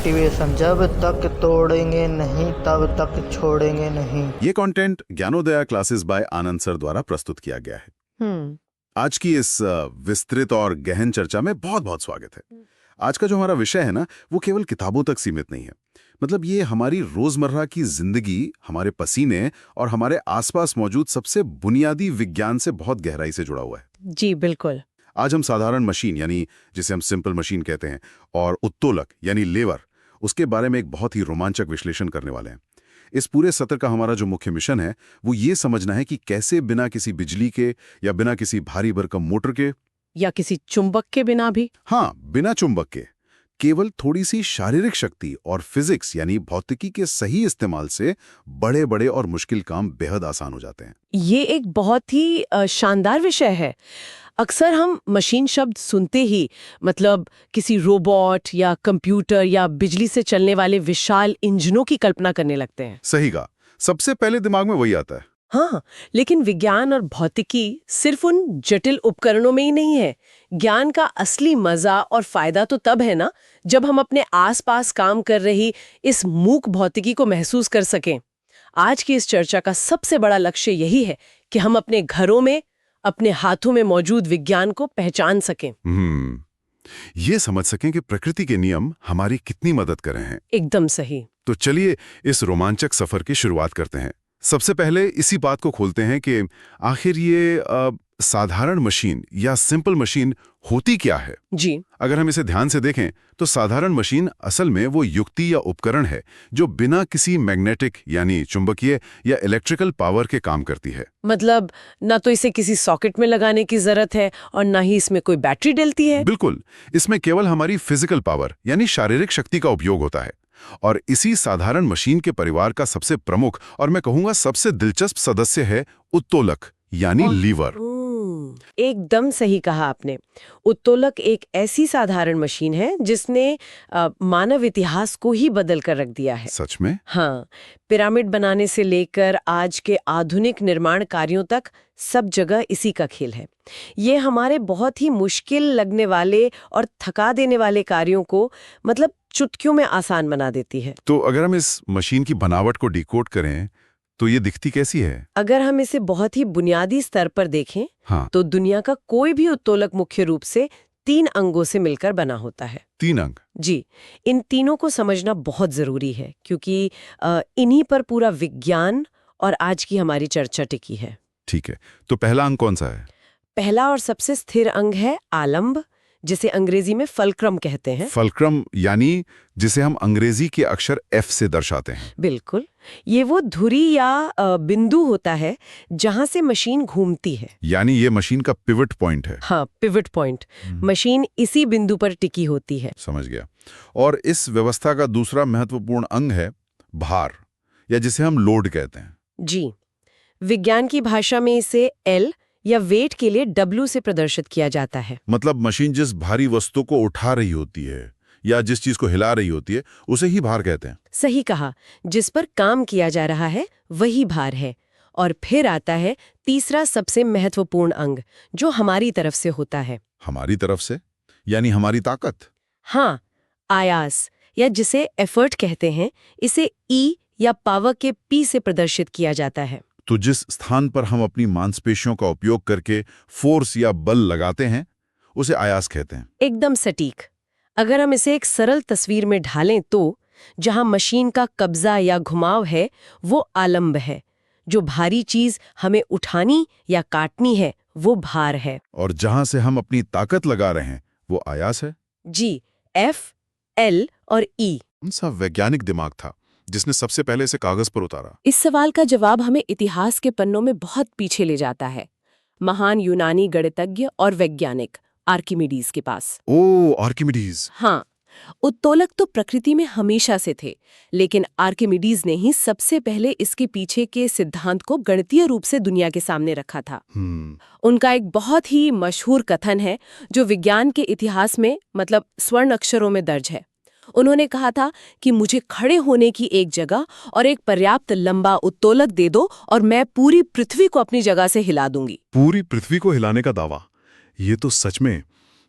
Motivation, जब तक तोड़ेंगे नहीं तब तक छोड़ेंगे नहीं। ये content Gyanodaya classes by Anand sir द्वारा प्रस्तुत किया गया है। आज की इस विस्तृत और गहन चर्चा में बहुत बहुत स्वागत है। आज का जो हमारा विषय है ना, वो केवल किताबों तक सीमित नहीं है। मतलब ये हमारी रोजमर्रा की जिंदगी, हमारे पसीने और हमारे आसपास मौजूद सबसे बुनियादी विज्ञान से बहुत गहराई से जुड़ा हुआ है। जी बिल्कुल। आज हम साधारण मशीन, यानी जिसे हम सिंपल मशीन कहते हैं, और उत्तोलक यानी लेवर, उसके बारे में एक बहुत ही रोमांचक विश्लेषण करने वाले हैं। इस पूरे सत्र का हमारा जो मुख्य मिशन है वो ये समझना है कि कैसे बिना किसी बिजली के या बिना किसी भारी भरकम मोटर के या किसी चुंबक के बिना भी, हाँ, बिना चुंबक के, केवल थोड़ी सी शारीरिक शक्ति और फिजिक्स यानी भौतिकी के सही इस्तेमाल से बड़े बड़े और मुश्किल काम बेहद आसान हो जाते हैं। ये एक बहुत ही शानदार विषय है। अक्सर हम मशीन शब्द सुनते ही मतलब किसी रोबोट या कंप्यूटर या बिजली से चलने वाले विशाल इंजनों की कल्पना करने लगते हैं। सही कहा, सबसे पहले दिमाग में वही आता है। हाँ, लेकिन विज्ञान और भौतिकी सिर्फ उन जटिल उपकरणों में ही नहीं है। ज्ञान का असली मजा और फायदा तो तब है ना, जब हम अपने आसपास काम कर रही इस मूक भौतिकी को महसूस कर सकें। आज की इस चर्चा का सबसे बड़ा लक्ष्य यही है कि हम अपने घरों में, अपने हाथों में मौजूद विज्ञान को पहचान सकें। ये समझ सकें कि प्रकृति के नियम हमारी कितनी मदद कर रहे हैं। एकदम सही। तो चलिए इस रोमांचक सफर की शुरुआत करते हैं। सबसे पहले इसी बात को खोलते हैं कि आखिर ये साधारण मशीन या सिंपल मशीन होती क्या है। जी, अगर हम इसे ध्यान से देखें तो साधारण मशीन असल में वो युक्ति या उपकरण है जो बिना किसी मैग्नेटिक यानी चुंबकीय या इलेक्ट्रिकल पावर के काम करती है। मतलब ना तो इसे किसी सॉकेट में लगाने की जरूरत है और ना ही इसमें कोई बैटरी डलती है। बिल्कुल, इसमें केवल हमारी फिजिकल पावर यानी शारीरिक शक्ति का उपयोग होता है। और इसी साधारण मशीन के परिवार का सबसे प्रमुख और मैं कहूंगा सबसे दिलचस्प सदस्य है उत्तोलक यानी लीवर। एकदम सही कहा आपने। उत्तोलक एक ऐसी साधारण मशीन है जिसने मानव इतिहास को ही बदल कर रख दिया है। सच में? हाँ, पिरामिड बनाने से लेकर आज के आधुनिक निर्माण कार्यों तक सब जगह इसी का खेल है। ये हमारे बहुत ही मुश्किल लगने वाले और थका देने वाले कार्यों को मतलब चुटकियों में आसान बना देती है। तो अगर हम इस मशीन की बनावट को डिकोड करें तो ये दिखती कैसी है? अगर हम इसे बहुत ही बुनियादी स्तर पर देखें, हाँ, तो दुनिया का कोई भी उत्तोलक मुख्य रूप से 3 अंगों से मिलकर बना होता है। 3 अंग? जी, इन तीनों को समझना बहुत जरूरी है क्योंकि इन्हीं पर पूरा विज्ञान और आज की हमारी चर्चा टिकी है। ठीक है, तो पहला अंग कौन सा है? पहला और सबसे स्थिर अंग है आलंब, जिसे अंग्रेजी में फल्क्रम कहते हैं। फल्क्रम यानी जिसे हम अंग्रेजी के अक्षर F से दर्शाते हैं। बिल्कुल, ये वो धुरी या बिंदु होता है जहां से मशीन घूमती है। यानी ये मशीन का पिवट पॉइंट है। हाँ, पिवट पॉइंट। मशीन इसी बिंदु पर टिकी होती है। समझ गया। और इस व्यवस्था का दूसरा महत्वपूर्ण अंग है भार, या जिसे हम लोड कहते हैं। जी, विज्ञान की भाषा में इसे L या वेट के लिए W से प्रदर्शित किया जाता है। मतलब मशीन जिस भारी वस्तु को उठा रही होती है या जिस चीज को हिला रही होती है उसे ही भार कहते हैं। सही कहा, जिस पर काम किया जा रहा है वही भार है। और फिर आता है तीसरा सबसे महत्वपूर्ण अंग जो हमारी तरफ से होता है। हमारी तरफ से यानी हमारी ताकत? हाँ, आयास या जिसे एफर्ट कहते हैं, इसे E या पावर के P से प्रदर्शित किया जाता है। तो जिस स्थान पर हम अपनी मांसपेशियों का उपयोग करके फोर्स या बल लगाते हैं उसे आयास कहते हैं। एकदम सटीक। अगर हम इसे एक सरल तस्वीर में ढालें तो जहां मशीन का कब्जा या घुमाव है वो आलंब है, जो भारी चीज हमें उठानी या काटनी है वो भार है, और जहां से हम अपनी ताकत लगा रहे हैं वो आयास है। जी, F, L और E। कौन सा वैज्ञानिक दिमाग था जिसने सबसे पहले इसे कागज पर उतारा? इस सवाल का जवाब हमें इतिहास के पन्नों में बहुत पीछे ले जाता है, महान यूनानी गणितज्ञ और वैज्ञानिक आर्किमिडीज के पास। ओह, आर्किमिडीज। हाँ, उत्तोलक तो प्रकृति में हमेशा से थे, लेकिन आर्किमिडीज ने ही सबसे पहले इसके पीछे के सिद्धांत को गणितीय रूप से दुनिया के सामने रखा था। उनका एक बहुत ही मशहूर कथन है जो विज्ञान के इतिहास में मतलब स्वर्ण अक्षरों में दर्ज है। उन्होंने कहा था कि मुझे खड़े होने की एक जगह और एक पर्याप्त लंबा उत्तोलक दे दो और मैं पूरी पृथ्वी को अपनी जगह से हिला दूंगी। पूरी पृथ्वी को हिलाने का दावा, ये तो सच में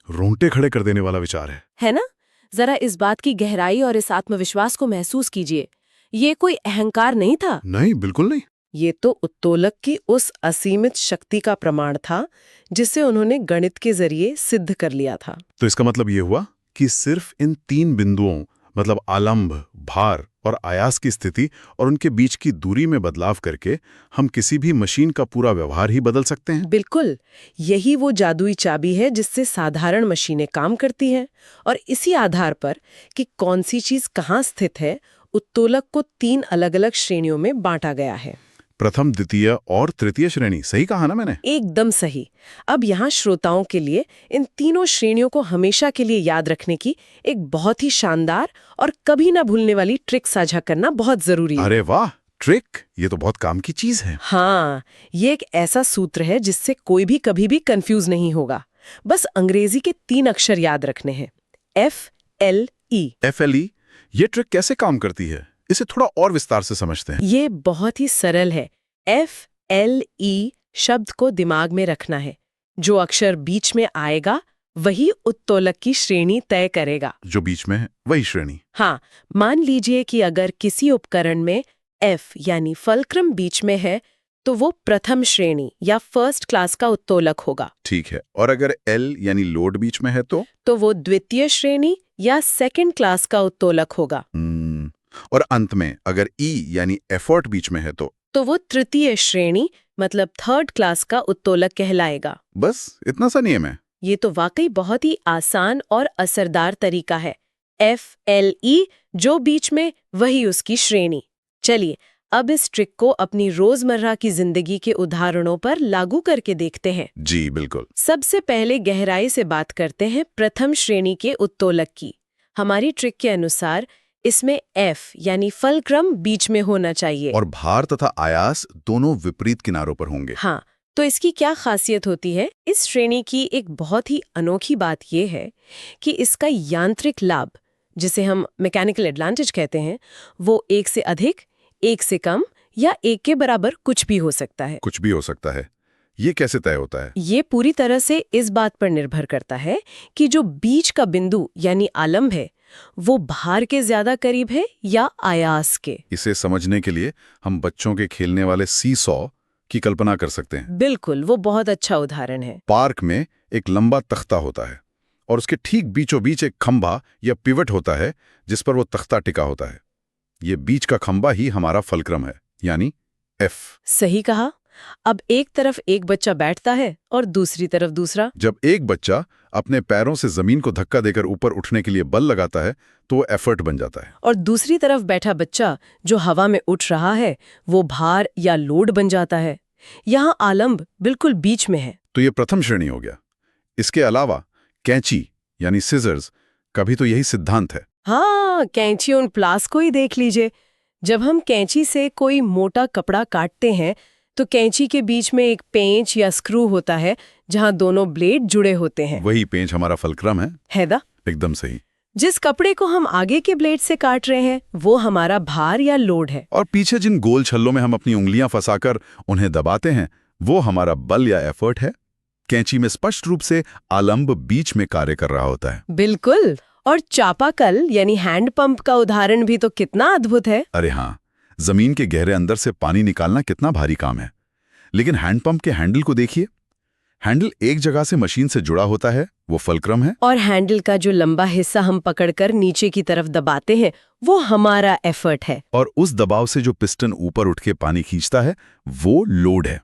रोंगटे खड़े कर देने वाला विचार है ना? जरा इस बात की गहराई और इस आत्मविश्वास को महसूस कीजिए। ये कोई अहंकार नहीं था, नहीं, बिल्कुल नहीं। ये तो उत्तोलक की उस असीमित शक्ति का प्रमाण था जिसे उन्होंने गणित के जरिए सिद्ध कर लिया था। तो इसका मतलब ये हुआ कि सिर्फ इन 3 बिंदुओं मतलब आलंब, भार और आयास की स्थिति और उनके बीच की दूरी में बदलाव करके हम किसी भी मशीन का पूरा व्यवहार ही बदल सकते हैं। बिल्कुल, यही वो जादुई चाबी है जिससे साधारण मशीनें काम करती हैं। और इसी आधार पर कि कौन सी चीज कहाँ स्थित है, उत्तोलक को 3 अलग-अलग श्रेणियों में बांटा गया है। प्रथम, द्वितीय और तृतीय श्रेणी, सही कहा ना मैंने? एकदम सही। अब यहाँ श्रोताओं के लिए इन तीनों श्रेणियों को हमेशा के लिए याद रखने की एक बहुत ही शानदार और कभी ना भूलने वाली ट्रिक साझा करना बहुत जरूरी है। अरे वाह, ट्रिक! ये तो बहुत काम की चीज है। हाँ, ये एक ऐसा सूत्र है जिससे कोई भी कभी भी कंफ्यूज नहीं होगा। बस अंग्रेजी के 3 अक्षर याद रखने हैं, FLE। FLE, ये ट्रिक कैसे काम करती है? इसे थोड़ा और विस्तार से समझते हैं। ये बहुत ही सरल है। FLE शब्द को दिमाग में रखना है। जो अक्षर बीच में आएगा वही उत्तोलक की श्रेणी तय करेगा। जो बीच में है वही श्रेणी। हाँ, मान लीजिए कि अगर किसी उपकरण में F यानी फलक्रम बीच में है तो वो प्रथम श्रेणी या फर्स्ट क्लास का उत्तोलक होगा। ठीक है, और अगर L यानी लोड बीच में है तो वो द्वितीय श्रेणी या सेकंड क्लास का उत्तोलक होगा। और अंत में अगर E यानी एफर्ट बीच में है तो वो तृतीय श्रेणी मतलब थर्ड क्लास का उत्तोलक कहलाएगा। बस इतना सा नियम है। ये तो वाकई बहुत ही आसान और असरदार तरीका है। FLE जो बीच में वही उसकी श्रेणी। चलिए अब इस ट्रिक को अपनी रोजमर्रा की जिंदगी के उदाहरणों पर लागू करके देखते हैं। जी बिल्कुल। सबसे पहले गहराई से बात करते हैं प्रथम श्रेणी के उत्तोलक की। हमारी ट्रिक के अनुसार इसमें F यानी फलक्रम बीच में होना चाहिए और भार तथा आयास दोनों विपरीत किनारों पर होंगे। हाँ, तो इसकी क्या खासियत होती है? इस श्रेणी की एक बहुत ही अनोखी बात यह है कि इसका यांत्रिक लाभ, जिसे हम मैकेनिकल एडवांटेज कहते हैं, वो 1 से अधिक, 1 से कम या 1 के बराबर कुछ भी हो सकता है। कुछ भी हो सकता है। ये कैसे तय होता है? ये पूरी तरह से इस बात पर निर्भर करता है कि जो बीच का बिंदु यानी आलंब है वो भार के ज्यादा करीब है या आयास के। इसे समझने के लिए हम बच्चों के खेलने वाले सीसॉ की कल्पना कर सकते हैं। बिल्कुल, वो बहुत अच्छा उदाहरण है। पार्क में एक लंबा तख्ता होता है और उसके ठीक बीचों बीच एक खंभा या पिवट होता है जिस पर वो तख्ता टिका होता है। ये बीच का खंभा ही हमारा फलक्रम है, यानी F। सही कहा। अब एक तरफ एक बच्चा बैठता है और दूसरी तरफ दूसरा। जब एक बच्चा अपने पैरों से जमीन को धक्का देकर ऊपर उठने के लिए बल लगाता है तो वो एफर्ट बन जाता है। और दूसरी तरफ बैठा बच्चा जो हवा में उठ रहा है वो भार या लोड बन जाता है। यहाँ आलंब बिल्कुल बीच में है। तो ये प्रथम श्रेणी हो गया। इसके अलावा कैंची यानी सिजर्स का भी तो यही सिद्धांत है। हाँ, कैंची और प्लास को ही देख लीजिए। जब हम कैंची से कोई मोटा कपड़ा काटते हैं तो कैंची के बीच में एक पेंच या स्क्रू होता है जहां दोनों ब्लेड जुड़े होते हैं। वही पेंच हमारा फलक्रम है ना? एकदम सही। जिस कपड़े को हम आगे के ब्लेड से काट रहे हैं वो हमारा भार या लोड है। और पीछे जिन गोल छल्लों में हम अपनी उंगलियां फंसाकर उन्हें दबाते हैं वो हमारा बल या एफर्ट है। कैंची में स्पष्ट रूप से आलंब बीच में कार्य कर रहा होता है। बिल्कुल। और चापाकल यानी हैंड पंप का उदाहरण भी तो कितना अद्भुत है। अरे हाँ, जमीन के गहरे अंदर से पानी निकालना कितना भारी काम है, लेकिन हैंडपंप के हैंडल को देखिए। हैंडल एक जगह से मशीन से जुड़ा होता है, वो फलक्रम है। और हैंडल का जो लंबा हिस्सा हम पकड़कर नीचे की तरफ दबाते हैं वो हमारा एफर्ट है। और उस दबाव से जो पिस्टन ऊपर उठ के पानी खींचता है वो लोड है।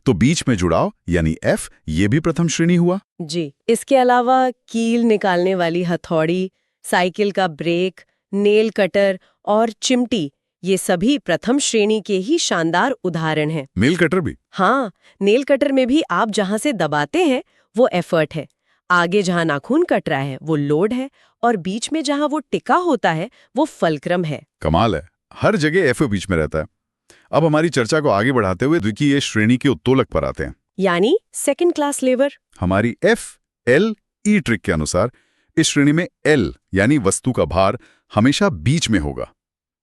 तो बीच में जुड़ाव यानी F, ये भी प्रथम श्रेणी हुआ। जी। इसके अलावा कील निकालने वाली हथौड़ी, साइकिल का ब्रेक, नेल कटर और चिमटी, ये सभी प्रथम श्रेणी के ही शानदार उदाहरण हैं। नेल कटर भी? हाँ, नेल कटर में भी आप जहां से दबाते हैं वो एफर्ट है, आगे जहां नाखून कट रहा है वो लोड है और बीच में जहां वो टिका होता है वो फलक्रम है। कमाल है, हर जगह F बीच में रहता है। अब हमारी चर्चा को आगे बढ़ाते हुए द्वितीय श्रेणी के उत्तोलक पर आते हैं, यानी सेकंड क्लास लेवर। हमारी FLE ट्रिक के अनुसार इस श्रेणी में L यानी वस्तु का भार हमेशा बीच में होगा।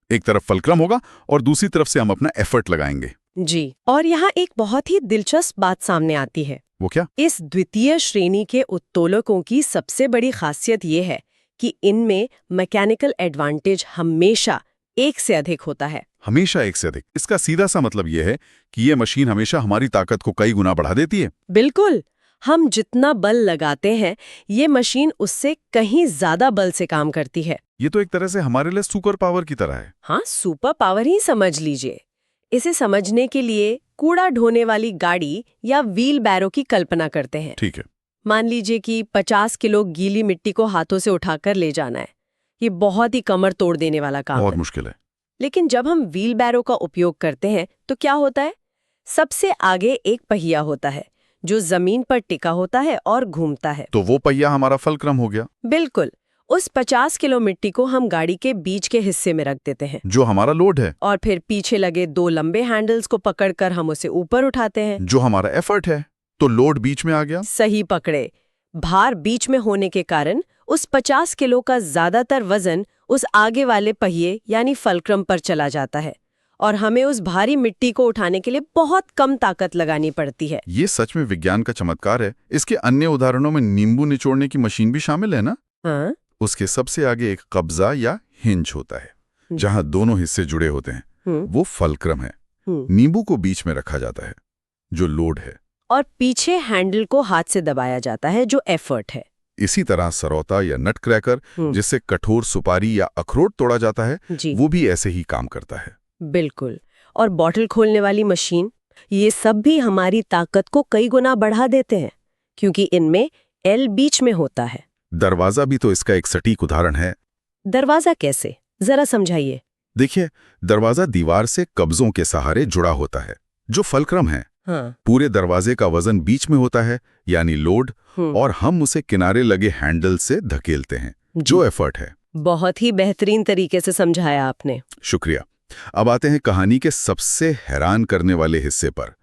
एक तरफ फलक्रम होगा और दूसरी तरफ से हम अपना एफर्ट लगाएंगे। जी। और यहाँ एक बहुत ही दिलचस्प बात सामने आती है। वो क्या? इस द्वितीय श्रेणी के उत्तोलकों की सबसे बड़ी खासियत ये है कि इनमें मैकेनिकल एडवांटेज हमेशा एक से अधिक होता है। हमेशा एक से अधिक। इसका सीधा सा मतलब यह है कि ये मशीन हमेशा हमारी ताकत को कई गुना बढ़ा देती है। बिल्कुल, हम जितना बल लगाते हैं ये मशीन उससे कहीं ज्यादा बल से काम करती है। ये तो एक तरह से हमारे लिए सुपर पावर की तरह है। हाँ, सुपर पावर ही समझ लीजिए। इसे समझने के लिए कूड़ा ढोने वाली गाड़ी या व्हील बैरो की कल्पना करते हैं। ठीक है। मान लीजिए कि 50 किलो गीली मिट्टी को हाथों से उठाकर ले जाना है। ये बहुत ही कमर तोड़ देने वाला काम बहुत है। मुश्किल है। लेकिन जब हम व्हील बैरो का उपयोग करते हैं तो क्या होता है? सबसे आगे एक पहिया होता है जो जमीन पर टिका होता है और घूमता है। तो वो पहिया हमारा फलक्रम हो गया। बिल्कुल। उस 50 किलो मिट्टी को हम गाड़ी के बीच के हिस्से में रख देते हैं, जो हमारा लोड है, और फिर पीछे लगे 2 लंबे हैंडल्स को पकड़कर हम उसे ऊपर उठाते हैं। जो हमारा एफर्ट है। तो लोड बीच में आ गया। सही पकड़े। भार बीच में होने के कारण उस 50 किलो का ज्यादातर वजन उस आगे वाले पहिए यानी फलक्रम पर चला जाता है और हमें उस भारी मिट्टी को उठाने के लिए बहुत कम ताकत लगानी पड़ती है। ये सच में विज्ञान का चमत्कार है। इसके अन्य उदाहरणों में नींबू निचोड़ने की मशीन भी शामिल है ना? हाँ? उसके सबसे आगे एक कब्जा या हिंज होता है जहां दोनों हिस्से जुड़े होते हैं। वो फलक्रम है। नींबू को बीच में रखा जाता है जो लोड है, और पीछे हैंडल को हाथ से दबाया जाता है जो एफर्ट है। इसी तरह सरौता या नट क्रैकर जिससे कठोर सुपारी या अखरोट तोड़ा जाता है, वो भी ऐसे ही काम करता है। बिल्कुल। और बॉटल खोलने वाली मशीन, ये सब भी हमारी ताकत को कई गुना बढ़ा देते हैं क्योंकि इनमें एल बीच में होता है। दरवाजा भी तो इसका एक सटीक उदाहरण है। दरवाजा कैसे? जरा समझाइए। देखिए, दरवाजा दीवार से कब्जों के सहारे जुड़ा होता है जो फलक्रम है। हाँ। पूरे दरवाजे का वजन बीच में होता है यानी लोड, और हम उसे किनारे लगे हैंडल से धकेलते हैं जो एफर्ट है। बहुत ही बेहतरीन तरीके से समझाया आपने। शुक्रिया। अब आते हैं कहानी के सबसे हैरान करने वाले हिस्से पर,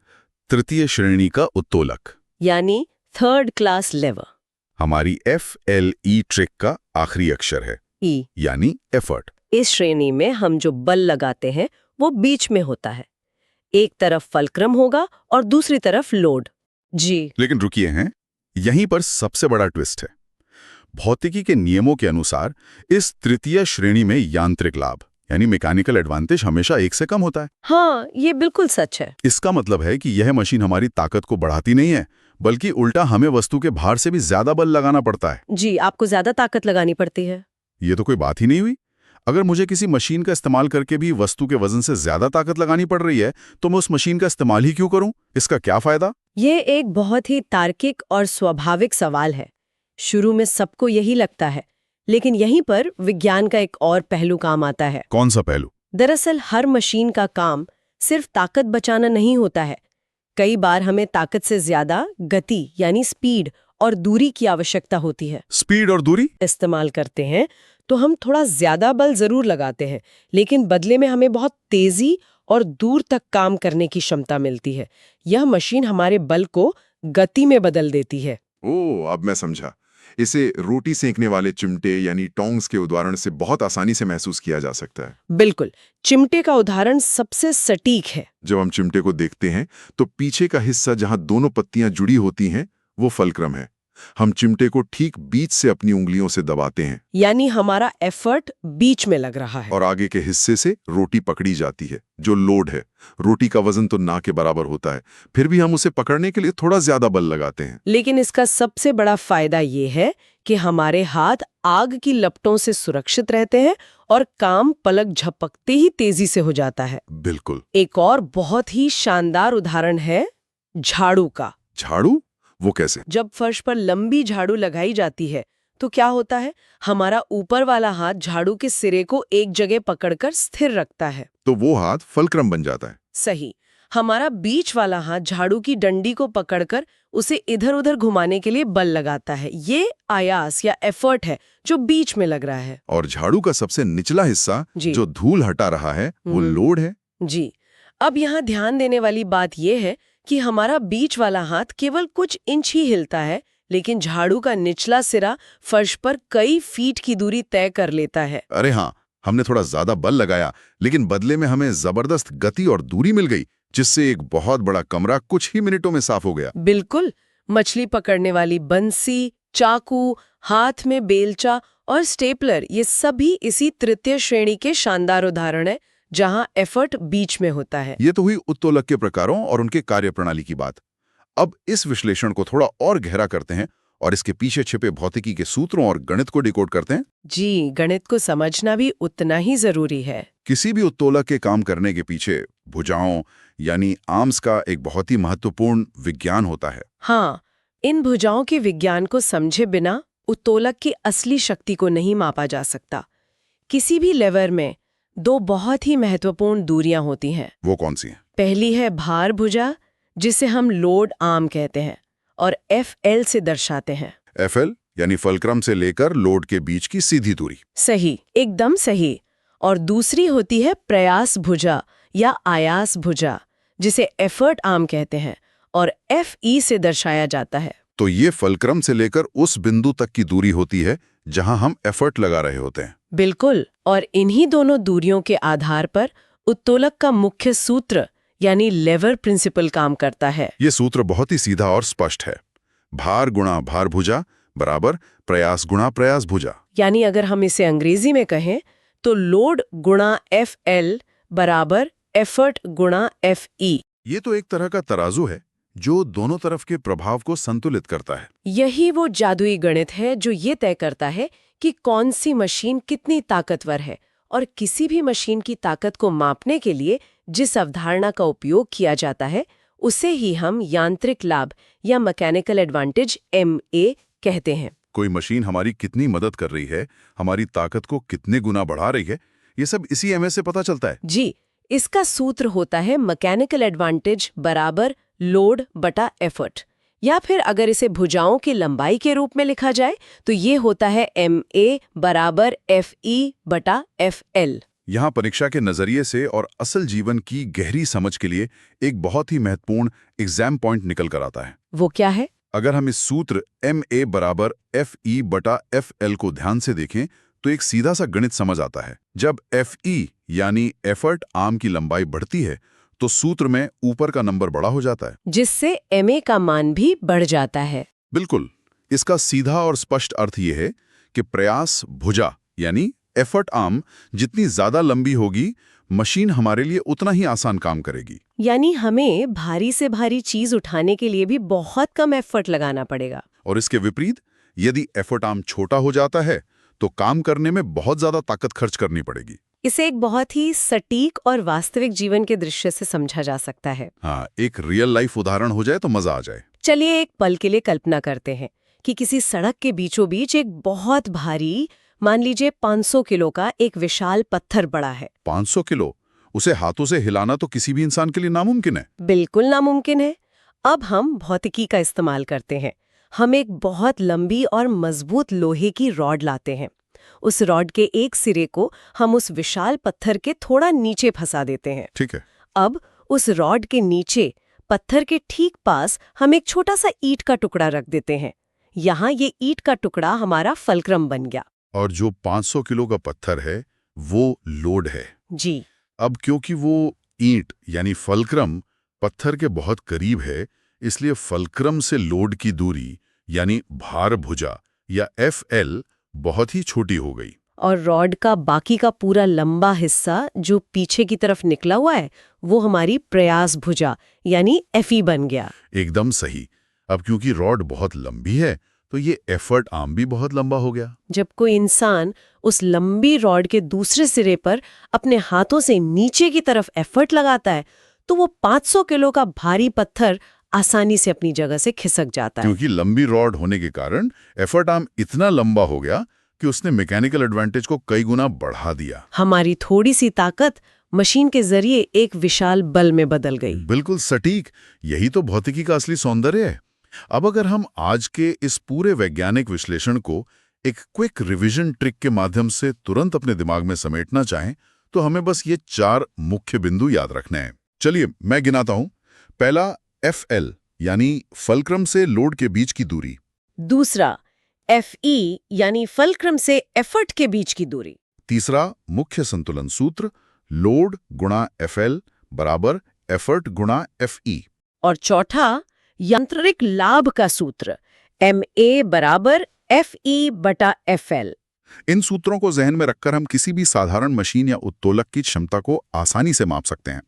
तृतीय श्रेणी का उत्तोलक यानी थर्ड क्लास लेवर। हमारी FLE ट्रिक का आखिरी अक्षर है ई, यानी एफर्ट। इस श्रेणी में हम जो बल लगाते हैं वो बीच में होता है। एक तरफ फलक्रम होगा और दूसरी तरफ लोड। जी। लेकिन रुकिए हैं, यहीं पर सबसे बड़ा ट्विस्ट है। भौतिकी के नियमों के अनुसार इस तृतीय श्रेणी में यांत्रिक लाभ यानी मैकेनिकल एडवांटेज हमेशा एक से कम होता है। हाँ, ये बिल्कुल सच है। इसका मतलब है कि यह मशीन हमारी ताकत को बढ़ाती नहीं है, बल्कि उल्टा हमें वस्तु के भार से भी ज्यादा बल लगाना पड़ता है। जी, आपको ज्यादा ताकत लगानी पड़ती है। ये तो कोई बात ही नहीं हुई। अगर मुझे किसी मशीन का इस्तेमाल करके भी वस्तु के वजन से ज्यादा ताकत लगानी पड़ रही है, तो मैं उस मशीन का इस्तेमाल ही क्यों करूं? इसका क्या फायदा? ये एक बहुत ही तार्किक और स्वाभाविक सवाल है। शुरू में सबको यही लगता है, लेकिन यहीं पर विज्ञान का एक और पहलू काम आता है। कौन सा पहलू? दरअसल हर मशीन का काम सिर्फ ताकत बचाना नहीं होता है। कई बार हमें ताकत से ज्यादा गति यानी स्पीड और दूरी की आवश्यकता होती है। स्पीड और दूरी इस्तेमाल करते हैं तो हम थोड़ा ज्यादा बल जरूर लगाते हैं, लेकिन बदले में हमें बहुत तेजी और दूर तक काम करने की क्षमता मिलती है। यह मशीन हमारे बल को गति में बदल देती है। ओह, अब मैं समझा। इसे रोटी सेंकने वाले चिमटे यानी टोंग्स के उदाहरण से बहुत आसानी से महसूस किया जा सकता है। बिल्कुल, चिमटे का उदाहरण सबसे सटीक है। जब हम चिमटे को देखते हैं तो पीछे का हिस्सा जहां दोनों पत्तियां जुड़ी होती हैं वो फलक्रम है। हम चिमटे को ठीक बीच से अपनी उंगलियों से दबाते हैं, यानी हमारा एफर्ट बीच में लग रहा है। और आगे के हिस्से से रोटी पकड़ी जाती है जो लोड है। रोटी का वजन तो ना के बराबर होता है, फिर भी हम उसे पकड़ने के लिए थोड़ा ज्यादा बल लगाते हैं। लेकिन इसका सबसे बड़ा फायदा ये है कि हमारे हाथ आग की लपटों से सुरक्षित रहते हैं और काम पलक झपकते ही तेजी से हो जाता है। बिल्कुल। एक और बहुत ही शानदार उदाहरण है झाड़ू का। झाड़ू? वो कैसे? जब फर्श पर लंबी झाड़ू लगाई जाती है तो क्या होता है? हमारा ऊपर वाला हाथ झाड़ू के सिरे को एक जगह पकड़कर स्थिर रखता है। तो वो हाथ फलक्रम बन जाता है। सही। हमारा बीच वाला हाथ झाड़ू की डंडी को पकड़कर उसे इधर उधर घुमाने के लिए बल लगाता है। ये आयास या एफर्ट है जो बीच में लग रहा है। और झाड़ू का सबसे निचला हिस्सा जो धूल हटा रहा है वो लोड है। जी। अब यहाँ ध्यान देने वाली बात यह है कि हमारा बीच वाला हाथ केवल कुछ इंच ही हिलता है, लेकिन झाड़ू का निचला सिरा फर्श पर कई फीट की दूरी तय कर लेता है। अरे हाँ, हमने थोड़ा ज्यादा बल लगाया, लेकिन बदले में हमें जबरदस्त गति और दूरी मिल गई, जिससे एक बहुत बड़ा कमरा कुछ ही मिनटों में साफ हो गया। बिल्कुल। मछली पकड़ने वाली बंसी, चाकू, हाथ में बेलचा और स्टेपलर, ये सभी इसी तृतीय श्रेणी के शानदार उदाहरण है जहां एफर्ट बीच में होता है। ये तो हुई उत्तोलक के प्रकारों और उनके कार्यप्रणाली की बात। अब इस विश्लेषण को थोड़ा और गहरा करते हैं और इसके पीछे छिपे भौतिकी के सूत्रों और गणित को डिकोड करते हैं। जी, गणित को समझना भी उतना ही जरूरी है। किसी भी उत्तोलक के काम करने के पीछे भुजाओं यानी आर्म्स का एक बहुत ही महत्वपूर्ण विज्ञान होता है। हाँ, इन भुजाओं के विज्ञान को समझे बिना उत्तोलक की असली शक्ति को नहीं मापा जा सकता। किसी भी लेवर में दो बहुत ही महत्वपूर्ण दूरियां होती हैं। वो कौन सी हैं? पहली है भार भुजा, जिसे हम लोड आर्म कहते हैं और FL से दर्शाते हैं। FL यानी फलक्रम से लेकर लोड के बीच की सीधी दूरी। सही, एकदम सही। और दूसरी होती है प्रयास भुजा या आयास भुजा, जिसे एफर्ट आर्म कहते हैं और FE से दर्शाया जाता है। तो ये फलक्रम से लेकर उस बिंदु तक की दूरी होती है जहां हम एफर्ट लगा रहे होते हैं। बिल्कुल, और इन्हीं दोनों दूरियों के आधार पर उत्तोलक का मुख्य सूत्र यानी लेवर प्रिंसिपल काम करता है। ये सूत्र बहुत ही सीधा और स्पष्ट है। भार गुणा भार भुजा बराबर प्रयास गुणा प्रयास भुजा। यानी अगर हम इसे अंग्रेजी में कहें तो लोड गुणा FL बराबर एफर्ट गुणा FE। ये तो एक तरह का तराजू है जो दोनों तरफ के प्रभाव को संतुलित करता है। यही वो जादुई गणित है जो ये तय करता है कि कौन सी मशीन कितनी ताकतवर है, और किसी भी मशीन की ताकत को मापने के लिए जिस अवधारणा का उपयोग किया जाता है उसे ही हम यांत्रिक लाभ या मैकेनिकल एडवांटेज MA कहते हैं। कोई मशीन हमारी कितनी मदद कर रही है, हमारी ताकत को कितने गुना बढ़ा रही है, ये सब इसी MA से पता चलता है। जी, इसका सूत्र होता है मैकेनिकल एडवांटेज बराबर लोड बटा एफर्ट, या फिर अगर इसे भुजाओं की लंबाई के रूप में लिखा जाए तो ये होता है MA बराबर FE बटा FL। यहाँ परीक्षा के नजरिए से और असल जीवन की गहरी समझ के लिए एक बहुत ही महत्वपूर्ण एग्जाम पॉइंट निकल कर आता है। वो क्या है? अगर हम इस सूत्र MA बराबर FE बटा FL को ध्यान से देखें तो एक सीधा सा गणित समझ आता है। जब FE यानी एफर्ट आर्म की लंबाई बढ़ती है तो सूत्र में ऊपर का नंबर बड़ा हो जाता है, जिससे MA का मान भी बढ़ जाता है। बिल्कुल। इसका सीधा और स्पष्ट अर्थ यह है कि प्रयास भुजा यानी एफर्ट आर्म जितनी ज्यादा लंबी होगी, मशीन हमारे लिए उतना ही आसान काम करेगी। यानी हमें भारी से भारी चीज उठाने के लिए भी बहुत कम एफर्ट लगाना पड़ेगा। और इसके विपरीत यदि एफर्ट आर्म छोटा हो जाता है तो काम करने में बहुत ज्यादा ताकत खर्च करनी पड़ेगी। इसे एक बहुत ही सटीक और वास्तविक जीवन के दृश्य से समझा जा सकता है। हाँ, एक रियल लाइफ उदाहरण हो जाए तो मजा आ जाए। चलिए एक पल के लिए कल्पना करते हैं कि किसी सड़क के बीचों बीच एक बहुत भारी, मान लीजिए 500 किलो का एक विशाल पत्थर पड़ा है। 500 किलो? उसे हाथों से हिलाना तो किसी भी इंसान के लिए नामुमकिन है। बिल्कुल नामुमकिन है। अब हम भौतिकी का इस्तेमाल करते हैं। हम एक बहुत लंबी और मजबूत लोहे की रॉड लाते हैं। उस रॉड के एक सिरे को हम उस विशाल पत्थर के थोड़ा नीचे फंसा देते हैं। ठीक है। अब उस रॉड के नीचे पत्थर के ठीक पास हम एक छोटा सा ईंट का टुकड़ा रख देते हैं। यहाँ ये ईंट का टुकड़ा हमारा फलक्रम बन गया। और जो 500 किलो का पत्थर है वो लोड है। जी। अब क्योंकि वो ईंट यानी फलक्रम पत्थर के बहुत करीब है, इसलिए फलक्रम से लोड की दूरी यानी भार भुजा या FL बहुत ही छोटी हो गई। और रॉड का बाकी का पूरा लंबा हिस्सा जो पीछे की तरफ निकला हुआ है वो हमारी प्रयास भुजा यानी FE बन गया। एकदम सही। अब क्योंकि रॉड बहुत लंबी है तो ये एफर्ट आर्म भी बहुत लंबा हो गया। जब कोई इंसान उस लंबी रॉड के दूसरे सिरे पर अपने हाथों से नीचे की तरफ एफर्ट लगाता है तो वो 500 किलो का भारी पत्थर आसानी से अपनी जगह से खिसक जाता है। क्योंकि लंबी रॉड होने के कारण एफर्ट आर्म इतना लंबा हो गया कि उसने मैकेनिकल एडवांटेज को कई गुना बढ़ा दिया। हमारी थोड़ी सी ताकत मशीन के जरिए एक विशाल बल में बदल गई। बिल्कुल सटीक। यही तो भौतिकी का असली सौंदर्य है। अब अगर हम आज के इस पूरे वैज्ञानिक विश्लेषण को एक क्विक रिवीजन ट्रिक के माध्यम से तुरंत अपने दिमाग में समेटना चाहें तो हमें बस ये 4 मुख्य बिंदु याद रखने हैं। चलिए मैं गिनाता हूं। पहला FL यानी फलक्रम से लोड के बीच की दूरी। दूसरा FE यानी फलक्रम से एफर्ट के बीच की दूरी। तीसरा मुख्य संतुलन सूत्र लोड गुणा FL बराबर एफर्ट गुणा FE। और चौथा यांत्रिक लाभ का सूत्र MA बराबर FE बटा FL। इन सूत्रों को जहन में रखकर हम किसी भी साधारण मशीन या उत्तोलक की क्षमता को आसानी से माप सकते हैं।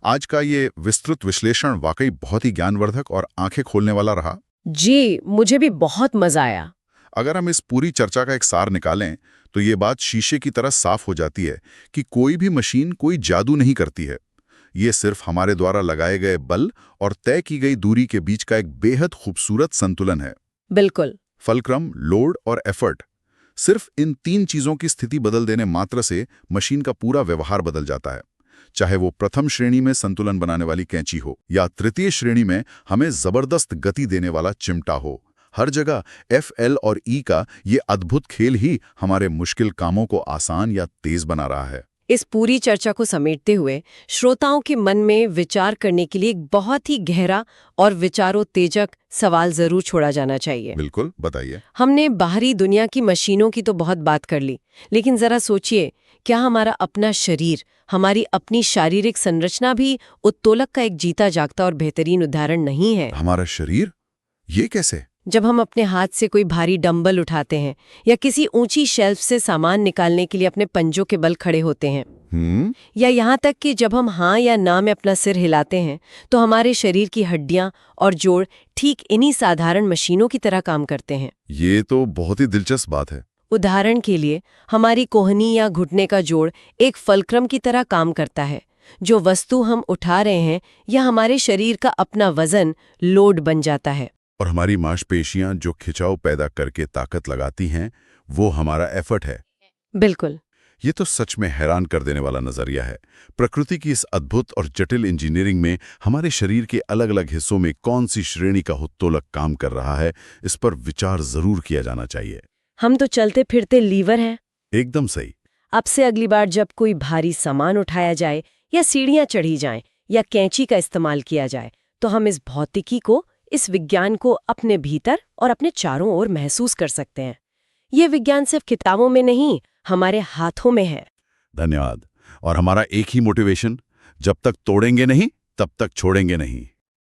आज का ये विस्तृत विश्लेषण वाकई बहुत ही ज्ञानवर्धक और आंखें खोलने वाला रहा। जी, मुझे भी बहुत मजा आया। अगर हम इस पूरी चर्चा का एक सार निकालें तो ये बात शीशे की तरह साफ हो जाती है कि कोई भी मशीन कोई जादू नहीं करती है। ये सिर्फ हमारे द्वारा लगाए गए बल और तय की गई दूरी के बीच का एक बेहद खूबसूरत संतुलन है। बिल्कुल। फलक्रम, लोड और एफर्ट, सिर्फ इन 3 चीजों की स्थिति बदल देने मात्र से मशीन का पूरा व्यवहार बदल जाता है। चाहे वो प्रथम श्रेणी में संतुलन बनाने वाली कैंची हो या तृतीय श्रेणी में हमें जबरदस्त गति देने वाला चिमटा हो, हर जगह F, L और E का ये अद्भुत खेल ही हमारे मुश्किल कामों को आसान या तेज बना रहा है। इस पूरी चर्चा को समेटते हुए श्रोताओं के मन में विचार करने के लिए एक बहुत ही गहरा और विचारोत्तेजक सवाल जरूर छोड़ा जाना चाहिए। बिल्कुल, बताइए। हमने बाहरी दुनिया की मशीनों की तो बहुत बात कर ली, लेकिन जरा सोचिए, क्या हमारा अपना शरीर, हमारी अपनी शारीरिक संरचना भी उत्तोलक का एक जीता जागता और बेहतरीन उदाहरण नहीं है? हमारा शरीर? ये कैसे? जब हम अपने हाथ से कोई भारी डंबल उठाते हैं या किसी ऊंची शेल्फ से सामान निकालने के लिए अपने पंजों के बल खड़े होते हैं, या यहाँ तक कि जब हम हाँ या ना में अपना सिर हिलाते हैं, तो हमारे शरीर की हड्डियां और जोड़ ठीक इन्हीं साधारण मशीनों की तरह काम करते हैं। ये तो बहुत ही दिलचस्प बात है। उदाहरण के लिए, हमारी कोहनी या घुटने का जोड़ एक फलक्रम की तरह काम करता है। जो वस्तु हम उठा रहे हैं या हमारे शरीर का अपना वजन लोड बन जाता है। और हमारी मांसपेशियां जो खिंचाव पैदा करके ताकत लगाती हैं, वो हमारा एफर्ट है। बिल्कुल। ये तो सच में हैरान कर देने वाला नजरिया है। प्रकृति की इस अद्भुत और जटिल इंजीनियरिंग में हमारे शरीर के अलग अलग हिस्सों में कौन सी श्रेणी का उत्तोलक काम कर रहा है, इस पर विचार जरूर किया जाना चाहिए। हम तो चलते फिरते लीवर हैं। एकदम सही। अब से अगली बार जब कोई भारी सामान उठाया जाए या सीढ़ियां चढ़ी जाएं या कैंची का इस्तेमाल किया जाए, तो हम इस भौतिकी को, इस विज्ञान को अपने भीतर और अपने चारों ओर महसूस कर सकते हैं। ये विज्ञान सिर्फ किताबों में नहीं, हमारे हाथों में है। धन्यवाद। और हमारा एक ही मोटिवेशन, जब तक तोड़ेंगे नहीं तब तक छोड़ेंगे नहीं।